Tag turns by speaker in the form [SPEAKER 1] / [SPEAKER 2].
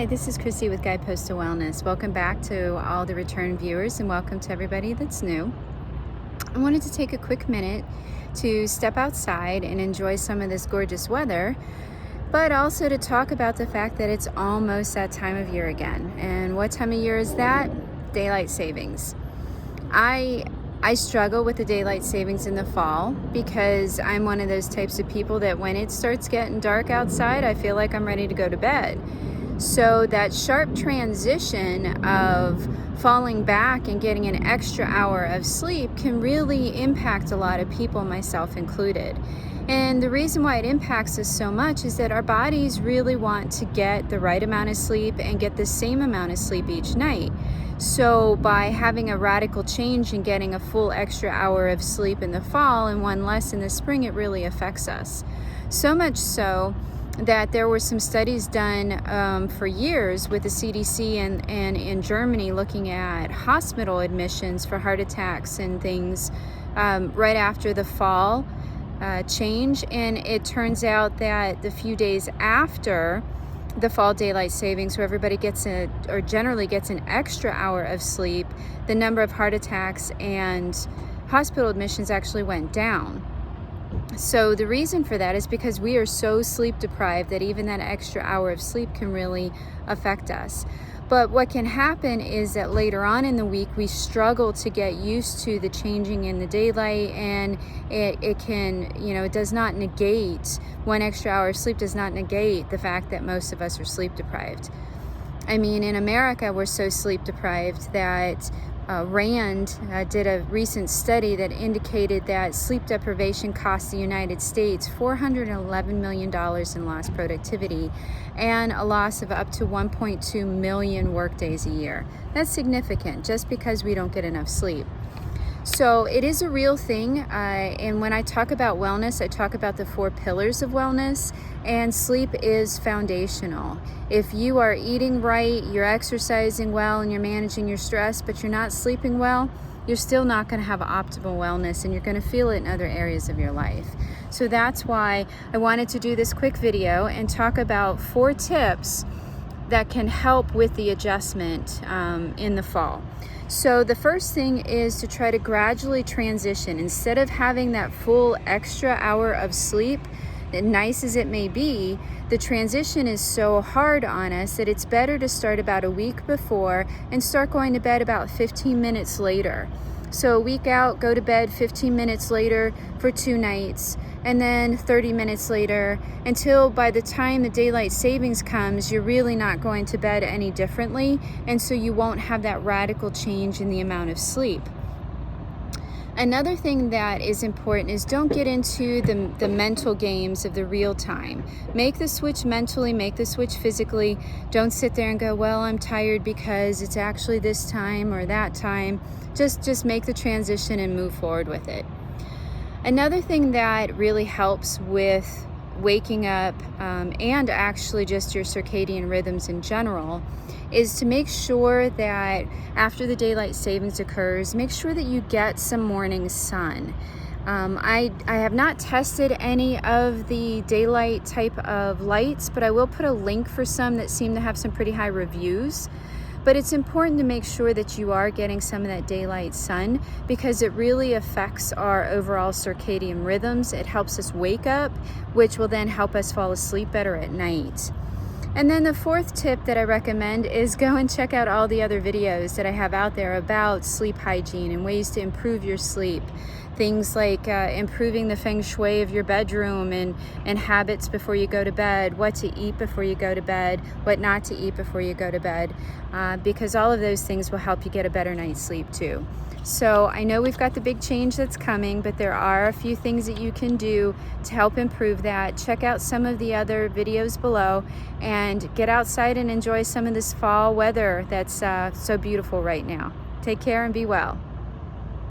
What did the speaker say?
[SPEAKER 1] Hi, this is Chrissy with Guidepost to Wellness. Welcome back to all the return viewers and welcome to everybody that's new. I wanted to take a quick minute to step outside and enjoy some of this gorgeous weather, but also to talk about the fact that it's almost that time of year again. And what time of year is that? Daylight savings. I struggle with the daylight savings in the fall because I'm one of those types of people that when it starts getting dark outside, I feel like I'm ready to go to bed. So that sharp transition of falling back and getting an extra hour of sleep can really impact a lot of people, myself included. And the reason why it impacts us so much is that our bodies really want to get the right amount of sleep and get the same amount of sleep each night. So by having a radical change and getting a full extra hour of sleep in the fall and one less in the spring, it really affects us. So much so that there were some studies done for years with the CDC and in Germany looking at hospital admissions for heart attacks and things right after the fall change. And it turns out that the few days after the fall daylight savings, where everybody generally gets an extra hour of sleep, the number of heart attacks and hospital admissions actually went down. So the reason for that is because we are so sleep deprived that even that extra hour of sleep can really affect us. But what can happen is that later on in the week, we struggle to get used to the changing in the daylight, and it can, it does not negate, one extra hour of sleep does not negate the fact that most of us are sleep deprived. I mean, in America, we're so sleep deprived that Rand did a recent study that indicated that sleep deprivation costs the United States $411 million in lost productivity and a loss of up to 1.2 million workdays a year. That's significant just because we don't get enough sleep. So it is a real thing, and when I talk about wellness, I talk about the 4 pillars of wellness, and sleep is foundational. If you are eating right, you're exercising well, and you're managing your stress, but you're not sleeping well, you're still not going to have optimal wellness, and you're going to feel it in other areas of your life. So that's why I wanted to do this quick video and talk about 4 tips that can help with the adjustment in the fall. So the first thing is to try to gradually transition. Instead of having that full extra hour of sleep, nice as it may be, the transition is so hard on us that it's better to start about a week before and start going to bed about 15 minutes later. So a week out, go to bed 15 minutes later for 2 nights, and then 30 minutes later, until by the time the daylight savings comes, you're really not going to bed any differently, and so you won't have that radical change in the amount of sleep. Another thing that is important is don't get into the mental games of the real time. Make the switch mentally, make the switch physically. Don't sit there and go, well, I'm tired because it's actually this time or that time. Just make the transition and move forward with it. Another thing that really helps with waking up and actually just your circadian rhythms in general is to make sure that after the daylight savings occurs, make sure that you get some morning sun. I have not tested any of the daylight type of lights, but I will put a link for some that seem to have some pretty high reviews. But it's important to make sure that you are getting some of that daylight sun because it really affects our overall circadian rhythms. It helps us wake up, which will then help us fall asleep better at night. And then the 4th tip that I recommend is go and check out all the other videos that I have out there about sleep hygiene and ways to improve your sleep. Things like improving the feng shui of your bedroom and habits before you go to bed, what to eat before you go to bed, what not to eat before you go to bed, because all of those things will help you get a better night's sleep too. So I know we've got the big change that's coming, but there are a few things that you can do to help improve that. Check out some of the other videos below and get outside and enjoy some of this fall weather that's so beautiful right now. Take care and be well.